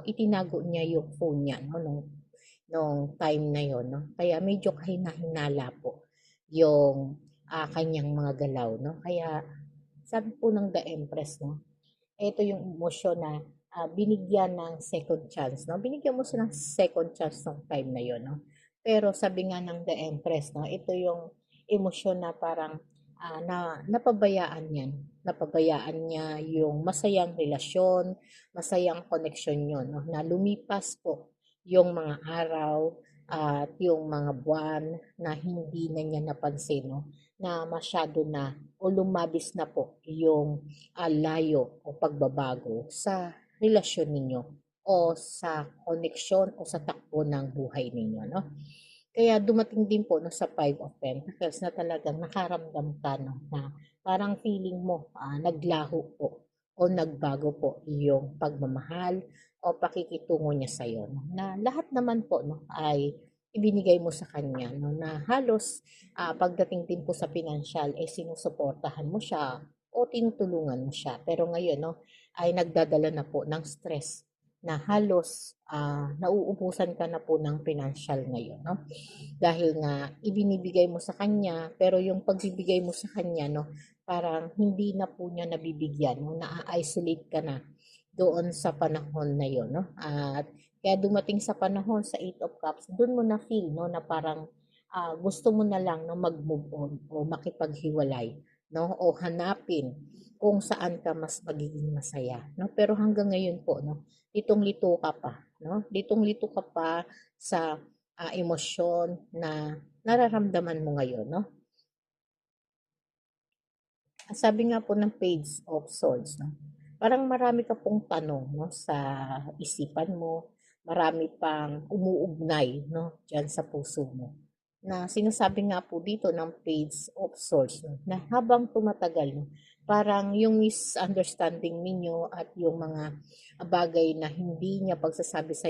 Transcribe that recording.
itinago niya yung phone niya, no, nung time na yon, no? Kaya medyo kahina-hinala po yung kanyang mga galaw, no? Kaya sabi po ng The Empress, no, ito yung emosyon na binigyan ng second chance, no? Binigyan mo siya ng second chance nung time na yon, no? Pero sabi nga ng The Empress, no, ito yung emosyon na parang napabayaan yan. Napabayaan niya yung masayang relasyon, masayang connection yun, no? Na lumipas po yung mga araw at yung mga buwan na hindi na niya napansin, no? Na masyado na o lumabis na po yung layo o pagbabago sa relasyon ninyo o sa koneksyon o sa takbo ng buhay ninyo, no? Kaya dumating din po no, sa Five of Pentacles na talagang nakaramdam ka, no, na parang feeling mo naglaho po o nagbago po yung pagmamahal o pakikitungo niya sa iyo, no? Na lahat naman po, no, ay ibinigay mo sa kanya, no, na halos pagdating din po sa financial eh sinusuportahan mo siya o tinutulungan mo siya. Pero ngayon, no, ay nagdadala na po ng stress na halos nauubusan ka na po ng financial ngayon, no? Dahil nga ibinibigay mo sa kanya, pero yung pagbibigay mo sa kanya, no, parang hindi na po niya nabibigyan, no, na-isolate ka na doon sa panahon na yon, no? At kaya dumating sa panahon sa Eight of Cups, doon mo na feel, no, na parang gusto mo na lang no mag-move on o makipaghiwalay, no, o hanapin kung saan ka mas magiging masaya, no? Pero hanggang ngayon po, no, litong-lito ka pa, no? Litong-lito ka pa sa emosyon na nararamdaman mo ngayon, no? Sabi nga po ng Page of Swords, no? Parang marami ka pong tanong, no, sa isipan mo, marami pang umuugnay, no, diyan sa puso mo. Na sinasabi nga po dito ng Page of Swords, no, na habang tumatagal, no, parang yung misunderstanding ninyo at yung mga bagay na hindi niya pagsasabi sa